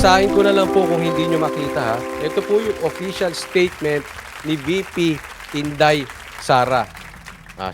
Babasahin ko na lang po kung hindi nyo makita ha. Ito po yung official statement ni VP Inday Sara.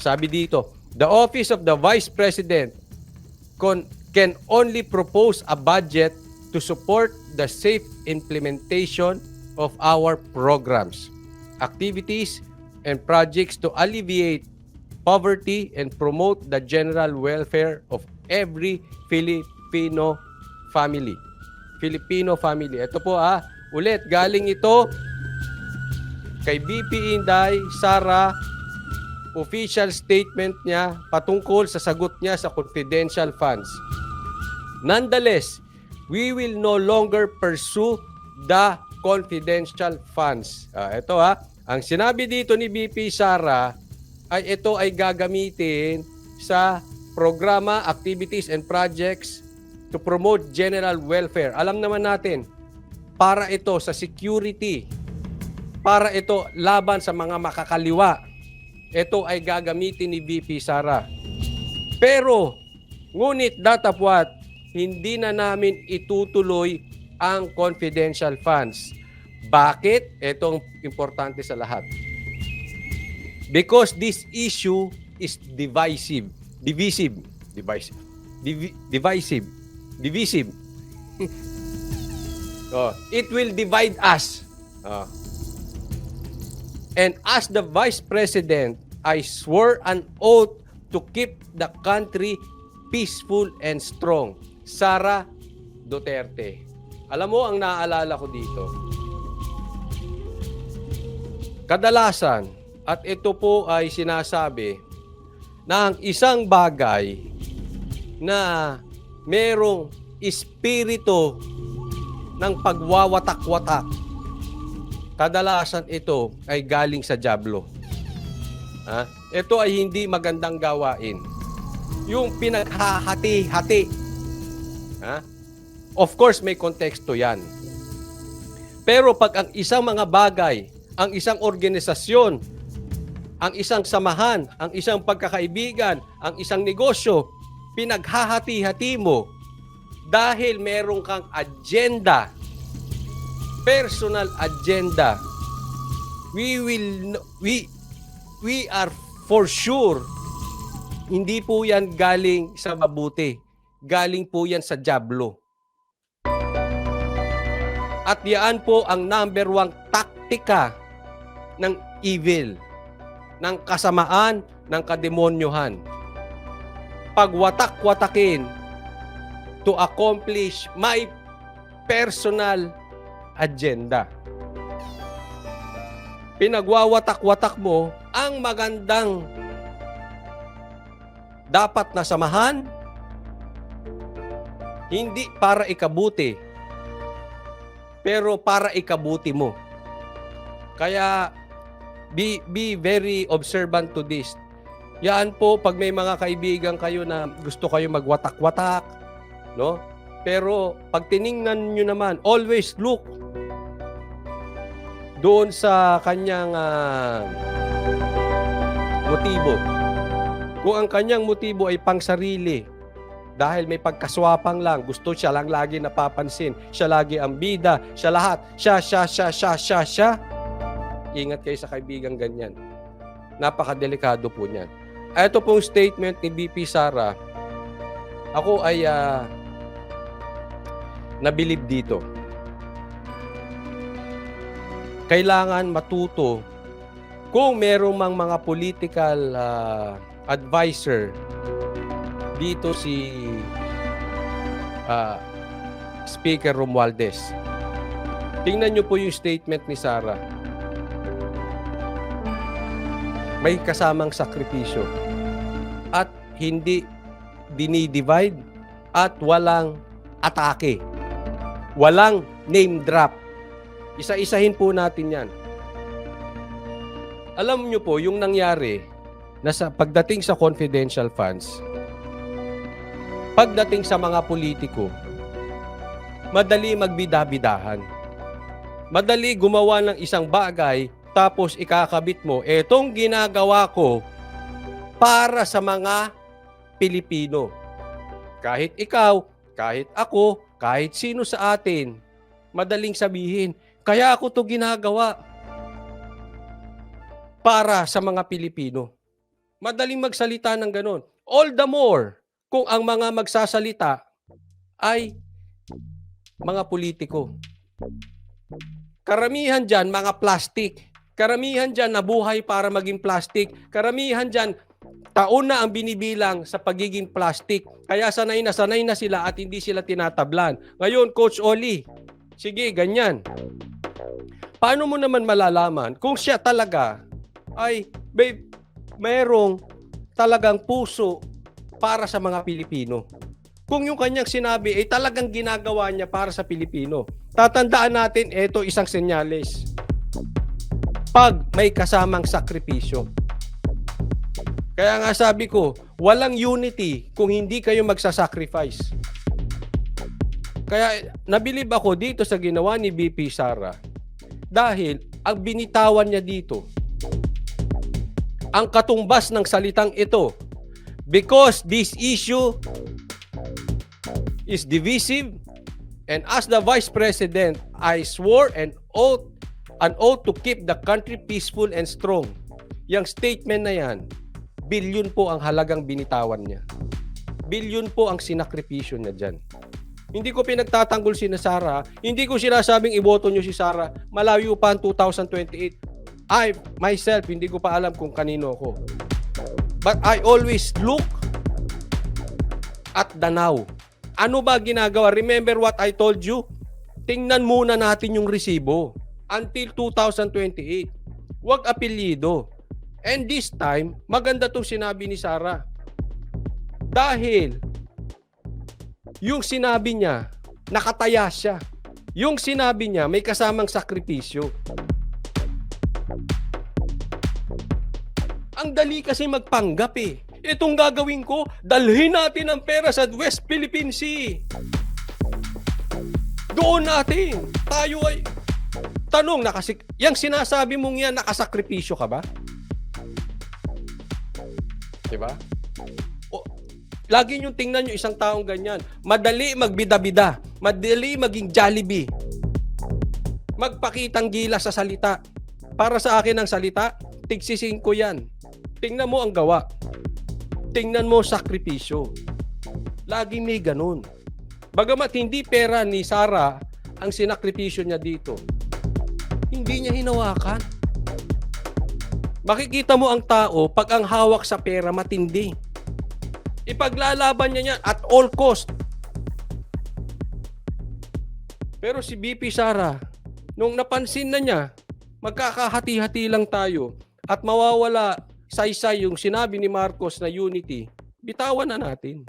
Sabi dito, the Office of the Vice President can only propose a budget to support the safe implementation of our programs, activities, and projects to alleviate poverty and promote the general welfare of every Filipino family. Ito po ulit, galing ito kay VP Inday Sara, official statement niya patungkol sa sagot niya sa confidential funds. Nonetheless, we will no longer pursue the confidential funds. Ang sinabi dito ni VP Sara ay ito ay gagamitin sa programa, activities, and projects to promote general welfare. Alam naman natin, para ito sa security, para ito laban sa mga makakaliwa. Ito ay gagamitin ni VP Sara. Pero, ngunit datapwat, hindi na namin itutuloy ang confidential funds. Bakit? Itong importante sa lahat. Because this issue is divisive. It will divide us. And as the Vice President, I swore an oath to keep the country peaceful and strong. Sara Duterte. Alam mo, ang naaalala ko dito, kadalasan, at ito po ay sinasabi, na ang isang bagay na merong espiritu ng pagwawatak-watak, kadalasan ito ay galing sa dyablo. Ito ay hindi magandang gawain. Yung pinaghahati-hati. Of course, may konteksto yan. Pero pag ang isang mga bagay, ang isang organisasyon, ang isang samahan, ang isang pagkakaibigan, ang isang negosyo, pinaghahati-hati mo dahil meron kang agenda, personal agenda, we are for sure, hindi po yan galing sa mabuti. Galing po yan sa dyablo. At yan po ang number 1 taktika ng evil, ng kasamaan, ng kademonyohan. Pagwatak-watakin to accomplish my personal agenda. Pinagwawatak-watak mo ang magandang dapat na samahan, hindi para ikabuti, pero para ikabuti mo. Kaya be very observant to this. Yan po, pag may mga kaibigan kayo na gusto kayo magwatak-watak, no? Pero pag tiningnan nyo naman, always look doon sa kanyang motibo. Kung ang kanyang motibo ay pangsarili, dahil may pagkaswapang lang, gusto siya lang lagi napapansin, siya lagi ang bida, siya lahat, siya. Ingat kayo sa kaibigang ganyan. Napakadelikado po niyan. Ito pong statement ni VP Sara, ako ay nabilib dito. Kailangan matuto kung merong mga political advisor dito si Speaker Romualdez. Tingnan niyo po yung statement ni Sara. May kasamang sakripisyo at hindi dinidivide at walang atake. Walang name drop. Isa-isahin po natin yan. Alam niyo po, yung nangyari na pagdating sa confidential funds, pagdating sa mga politiko, madali magbida-bidahan. Madali gumawa ng isang bagay, tapos ikakabit mo, etong ginagawa ko para sa mga Pilipino. Kahit ikaw, kahit ako, kahit sino sa atin, madaling sabihin. Kaya ako to ginagawa para sa mga Pilipino. Madaling magsalita ng ganon. All the more kung ang mga magsasalita ay mga politiko. Karamihan dyan, mga plastic. Karamihan dyan, nabuhay para maging plastic. Karamihan dyan, taon na ang binibilang sa pagiging plastic. Kaya sanay na sila at hindi sila tinatablan. Ngayon, Coach Oli, sige, ganyan. Paano mo naman malalaman kung siya talaga ay mayroong talagang puso para sa mga Pilipino? Kung yung kanyang sinabi ay talagang ginagawa niya para sa Pilipino. Tatandaan natin, ito isang senyales. Pag may kasamang sakripisyo. Kaya nga sabi ko, walang unity kung hindi kayo magsasacrifice. Kaya nabilib ako dito sa ginawa ni VP Sara dahil ang binitawan niya dito, ang katumbas ng salitang ito, because this issue is divisive, and as the Vice President, I swore an oath to keep the country peaceful and strong. Yang statement na yan, bilyon po ang halagang binitawan niya. Bilyon po ang sinakripisyo niya dyan. Hindi ko pinagtatanggol si Sara, hindi ko sinasabing iboto niyo si Sara, malayo pa ang 2028. I, myself, hindi ko pa alam kung kanino ako. But I always look at the now. Ano ba ginagawa? Remember what I told you? Tingnan muna natin yung resibo until 2028. Huwag apelyido. And this time, maganda itong sinabi ni Sara. Dahil yung sinabi niya, nakataya siya. Yung sinabi niya, may kasamang sakripisyo. Ang dali kasi magpanggap eh. Itong gagawin ko, dalhin natin ang pera sa West Philippine Sea. Doon natin. Tayo ay... Tanong, yung sinasabi mong yan, nakasakripisyo ka ba? Diba? Lagi nyo tingnan nyo isang taong ganyan. Madali magbida-bida. Madali maging Jollibee. Magpakitang gila sa salita. Para sa akin ang salita, tigsisin ko yan. Tingnan mo ang gawa. Tingnan mo sakripisyo. Laging may ganun. Bagamat hindi pera ni Sara ang sinakripisyo niya dito, hindi niya hinawakan. Makikita mo ang tao pag ang hawak sa pera matindi. Ipaglalaban niya yan at all cost. Pero si VP Sara, nung napansin na niya, magkakahati-hati lang tayo at mawawala saysay yung sinabi ni Marcos na unity, bitawan na natin.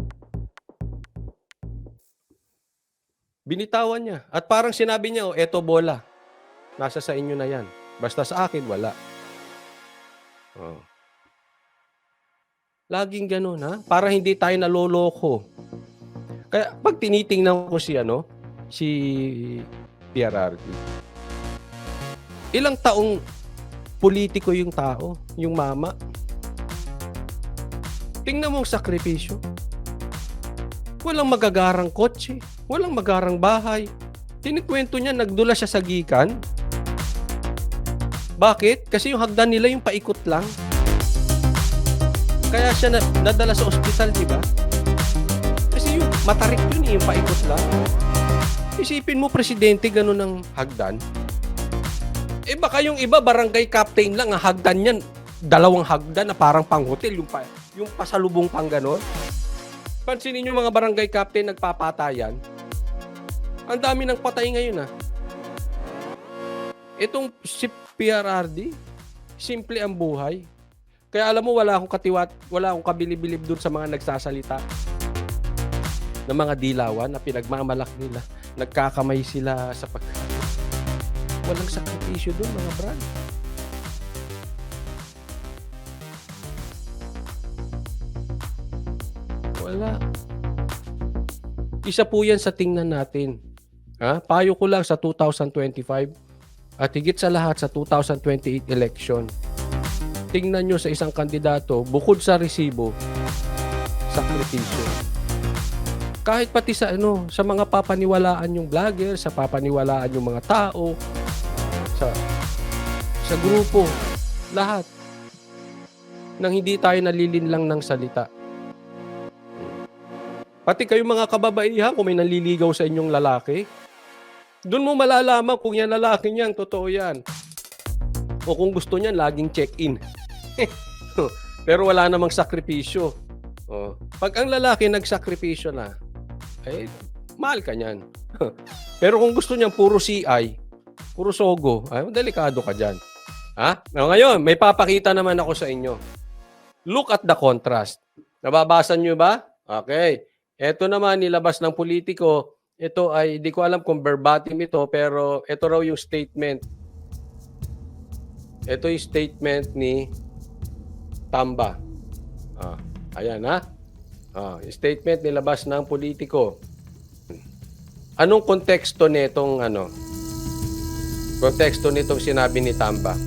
Binitawan niya. At parang sinabi niya, oh, eto bola. Nasa sa inyo na yan. Basta sa akin, wala. Oh. Laging ganun, ha? Para hindi tayo naloloko. Kaya pag tinitingnan ko si PRRD, ilang taong politiko yung tao, yung mama. Tingnan mo ang sakripisyo. Walang magagarang kotse, walang magarang bahay. Tinikwento niya, nagdula siya sa gikan. Bakit? Kasi yung hagdan nila yung paikot lang. Kaya siya nadala sa ospital, di ba? Kasi yung matarik yun, yung paikot lang. Isipin mo, presidente, ganun ang hagdan. Eh baka yung iba, barangay captain lang, ang hagdan yan, dalawang hagdan na parang pang hotel, yung pasalubong pang ganon. Pansinin nyo mga barangay captain nagpapatayan. Ang dami ng patay ngayon, ha. Itong si PRRD, simple ang buhay. Kaya alam mo, wala akong kabilib-bilib dun sa mga nagsasalita ng mga dilawan na pinagmamalak nila. Nagkakamay sila sa pagkain. Walang sakripisyo dun, mga brad. Wala. Isa po yan sa tingnan natin. Ha? Payo ko lang sa 2025 at higit sa lahat sa 2028 election. Tingnan nyo sa isang kandidato, bukod sa resibo, sakripisyo. Kahit pati sa sa mga papaniwalaan yung vlogger, sa papaniwalaan yung mga tao, sa grupo, lahat. Nang hindi tayo nalilinlang ng salita. Pati kayong mga kababaihan, kung may nanliligaw sa inyong lalaki, doon mo malalaman kung yan lalaki niyan, totoo yan. O kung gusto niyan, laging check-in. Pero wala namang sakripisyo. Pag ang lalaki nagsakripisyo na, mahal ka niyan. Pero kung gusto niyan puro CI, puro sogo, delikado ka dyan. Ngayon, may papakita naman ako sa inyo. Look at the contrast. Nababasa niyo ba? Okay. Ito naman, nilabas ng politiko. Ito ay, di ko alam kung verbatim ito, pero ito raw yung statement. Ito yung statement ni Tamba. Ayan yung statement nilabas ng politiko. Anong konteksto nitong konteksto nitong sinabi ni Tamba?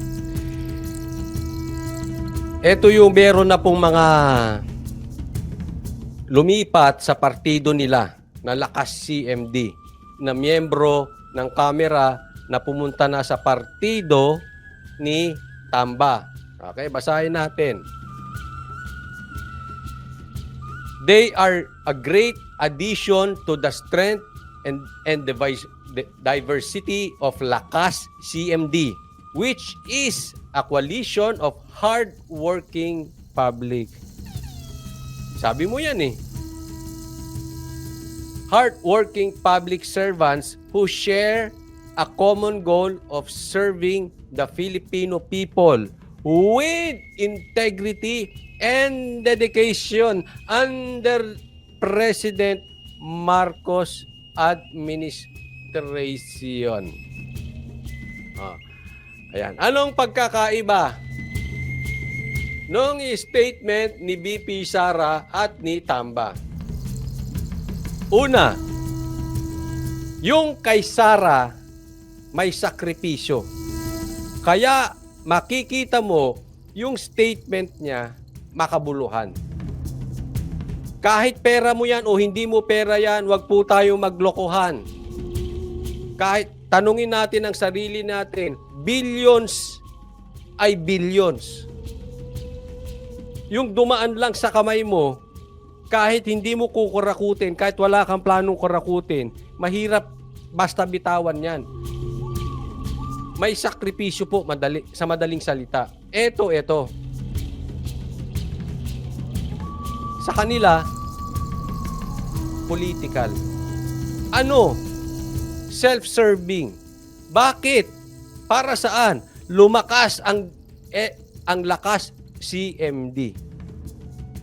Ito yung meron na pong mga lumipat sa partido nila na Lakas CMD na miyembro ng Kamara na pumunta na sa partido ni Tamba. Okay, basahin natin. They are a great addition to the strength and the diversity of Lakas CMD, which is a coalition of hard-working public. Sabi mo yan hard-working public servants who share a common goal of serving the Filipino people with integrity and dedication under President Marcos administration. Ayan. Anong pagkakaiba nung statement ni VP Sara at ni Tamba? Una, yung kay Sara may sakripisyo. Kaya makikita mo yung statement niya makabuluhan. Kahit pera mo yan o hindi mo pera yan, wag po tayo maglokohan. Kahit tanungin natin ang sarili natin, billions ay billions. Yung dumaan lang sa kamay mo, kahit hindi mo kukurakutin, kahit wala kang planong kurakutin, mahirap basta bitawan yan. May sakripisyo po sa madaling salita. Ito. Sa kanila, political. Self-serving. Bakit? Para saan? Lumakas ang Lakas CMD.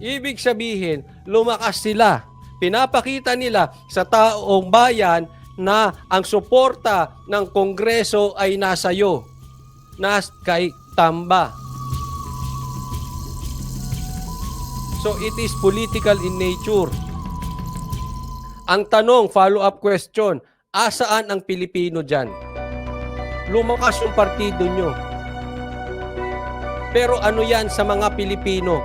Ibig sabihin, lumakas sila. Pinapakita nila sa taong bayan na ang suporta ng Kongreso ay nasa iyo. Kay Tamba. So it is political in nature. Ang tanong, follow-up question, asaan ang Pilipino dyan? Lumakas yung partido nyo. Pero ano yan sa mga Pilipino?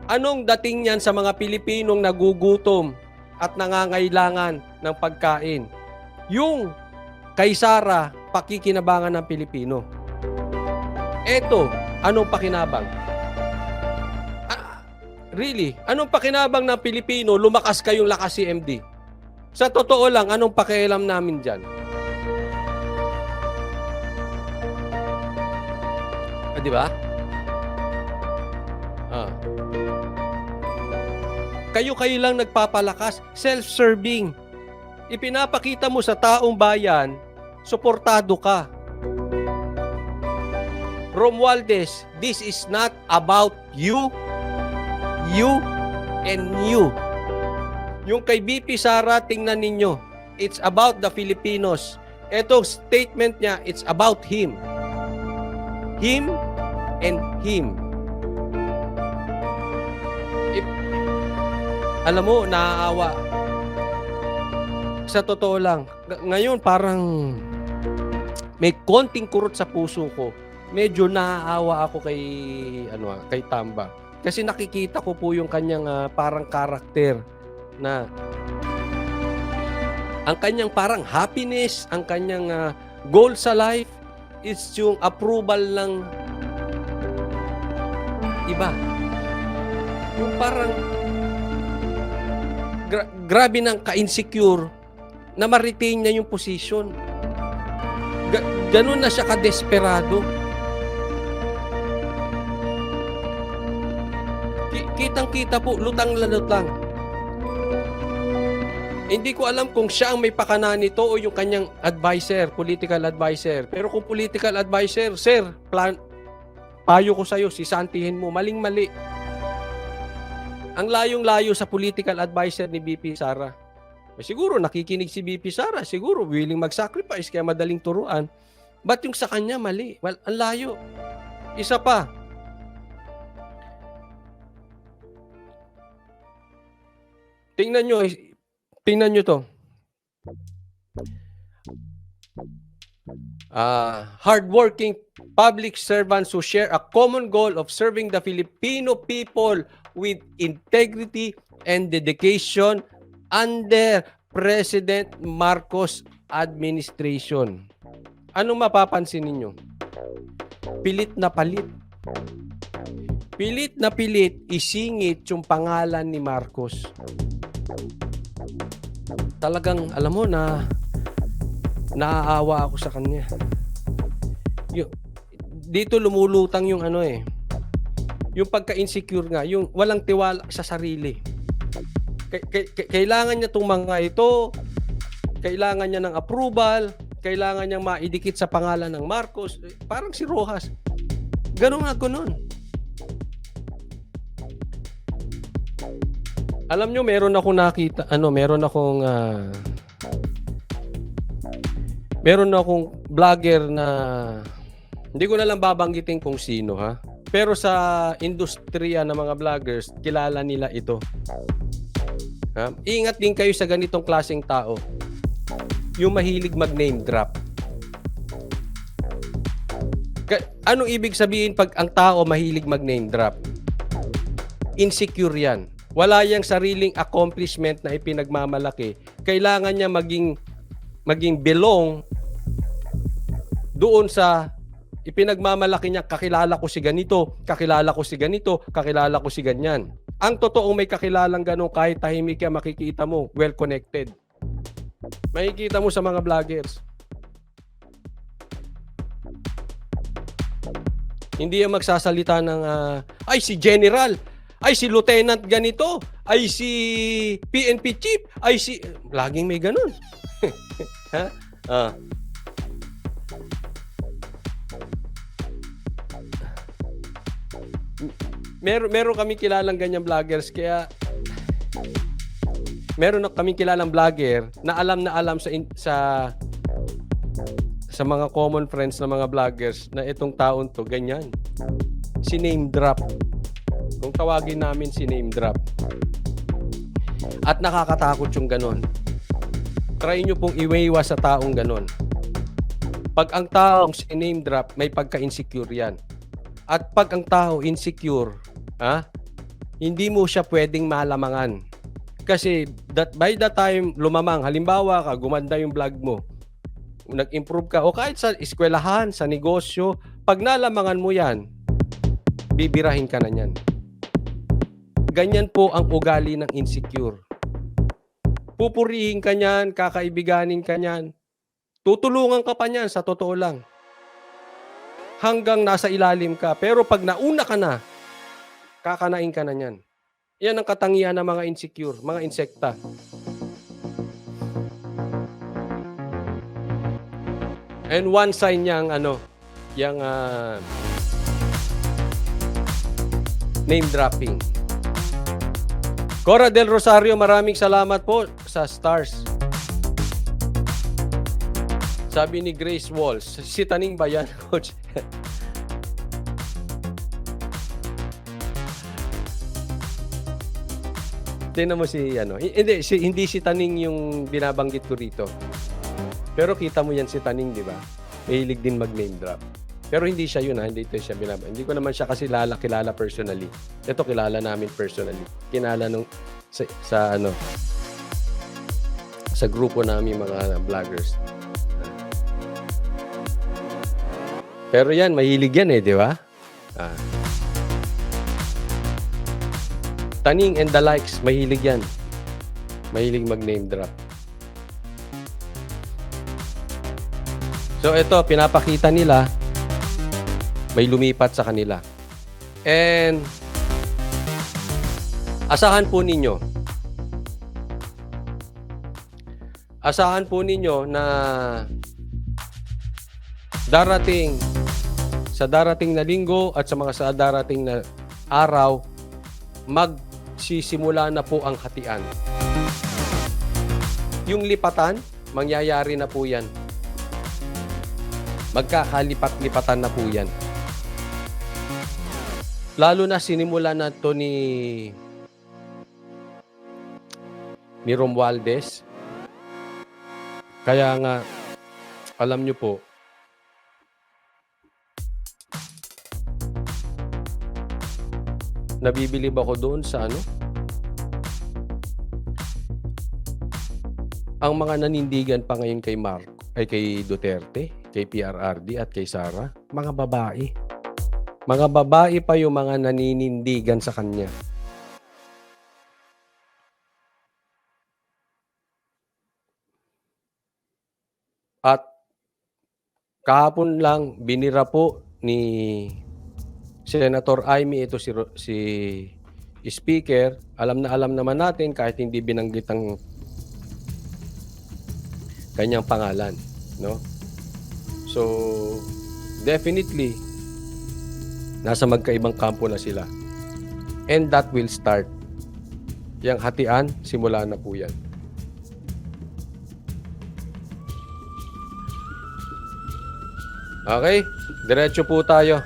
Anong dating yan sa mga Pilipinong nagugutom at nangangailangan ng pagkain? Yung kay Sara, pakikinabangan ng Pilipino. Eto, anong pakinabang? Really? Anong pakinabang ng Pilipino? Lumakas kayong Lakas CMD. Sa totoo lang, anong pakialam namin dyan? Di ba? Kayo lang nagpapalakas, self-serving. Ipinapakita mo sa taong bayan, suportado ka. Romualdez, this is not about you and you. Yung kay BP Sara, tingnan ninyo. It's about the Filipinos. Etong statement niya, it's about him. Him and him. Alam mo, naaawa. Sa totoo lang, ngayon parang may konting kurot sa puso ko. Medyo naaawa ako kay Tamba. Kasi nakikita ko po yung kanyang parang karakter na ang kanyang parang happiness, ang kanyang goal sa life is yung approval ng iba. Yung parang grabe ng ka-insecure na ma-retain niya yung position. Ganun na siya ka-desperado. Kitang-kita po, lutang na lutang. Hindi ko alam kung siya ang may pakana nito o yung kanyang advisor, political advisor. Pero kung political advisor, sir, payo ko sa'yo, sisantihin mo, maling-mali. Ang layong-layo sa political advisor ni BP Sara. Siguro nakikinig si BP Sara, siguro willing mag-sacrifice kaya madaling turuan. Ba't yung sa kanya mali? Well, ang layo. Isa pa. Tingnan nyo to. Hardworking public servants who share a common goal of serving the Filipino people with integrity and dedication under President Marcos administration. Anong mapapansin ninyo? Pilit na palit. Pilit na pilit isingit yung pangalan ni Marcos. Talagang alam mo na naaawa ako sa kanya. Dito lumulutang yung yung pagka-insecure nga, yung walang tiwala sa sarili. Kailangan niya itong mga ito, kailangan niya ng approval, kailangan niyang maidikit sa pangalan ng Marcos. Parang si Rojas. Ganun nga ganun. Alam nyo, meron akong nakita, meron akong vlogger na hindi ko na lang babanggitin kung sino ha. Pero sa industriya ng mga vloggers, kilala nila ito. Ha? Ingat din kayo sa ganitong klaseng tao. Yung mahilig mag-name drop. Anong ibig sabihin pag ang tao mahilig mag-name drop? Insecure yan. Wala yang sariling accomplishment na ipinagmamalaki. Kailangan niya maging belong doon sa ipinagmamalaki niya, kakilala ko si ganito, kakilala ko si ganito, kakilala ko si ganyan. Ang totoong may kakilalang ganun, kahit tahimik ka, makikita mo, well connected. Makikita mo sa mga vloggers. Hindi yung magsasalita ng, ay si General, ay si Lieutenant ganito, ay si PNP Chief, ay si... Laging may ganun. Ha? Meron kaming kilalang ganyang vloggers, kaya meron na kaming kilalang vlogger na alam sa mga common friends na mga vloggers na itong taon to ganyan. Si name drop. Kung tawagin namin si name drop. At nakakatakot yung ganon. Try nyo pong iwiwas sa taong ganon. Pag ang taong si name drop, may pagka-insecure yan. At pag ang tao insecure, hindi mo siya pwedeng malamangan. Kasi by the time lumamang, halimbawa ka, gumanda yung vlog mo, nag-improve ka, o kahit sa eskwelahan, sa negosyo, pag nalamangan mo yan, bibirahin ka na yan. Ganyan po ang ugali ng insecure. Pupurihin ka niyan, kakaibiganin ka niyan, tutulungan ka pa niyan, sa totoo lang. Hanggang nasa ilalim ka. Pero pag nauna ka na, kakanain ka na niyan. Yan ang katangian ng mga insecure, mga insekta. And one sign niyang name dropping. Cora Del Rosario, maraming salamat po sa stars. Sabi ni Grace Walls, si Taning ba yan, Coach? Tingnan mo hindi si Taning yung binabanggit ko rito. Pero kita mo yan si Taning, di ba? Mahilig din mag-name drop. Pero hindi siya yun, hindi ito siya binabanggit. Hindi ko naman siya kasi kilala personally. Ito kilala namin personally. sa ano, sa grupo namin mga vloggers. Pero yan, mahilig yan di ba? Taning and the likes, mahilig yan. Mahilig mag-name drop. So ito, pinapakita nila, may lumipat sa kanila. And asahan po ninyo na sa darating na linggo at sa darating na araw, magsisimula na po ang hatian. Yung lipatan, mangyayari na po yan. Magkakalipat-lipatan na po yan. Lalo na sinimula na to ni Romualdez. Kaya nga, alam nyo po, nabibilib ako doon sa ano? Ang mga nanindigan pa ngayon kay kay Duterte, kay PRRD at kay Sara, mga babae. Mga babae pa yung mga naninindigan sa kanya. At kahapon lang binira po ni Senator Amy ito si Speaker. Alam naman natin kahit hindi binanggit ang kanyang pangalan, no? So definitely nasa magkaibang kampo na sila. And that will start. Yang hatian, simula na po yan. Okay, diretso po tayo.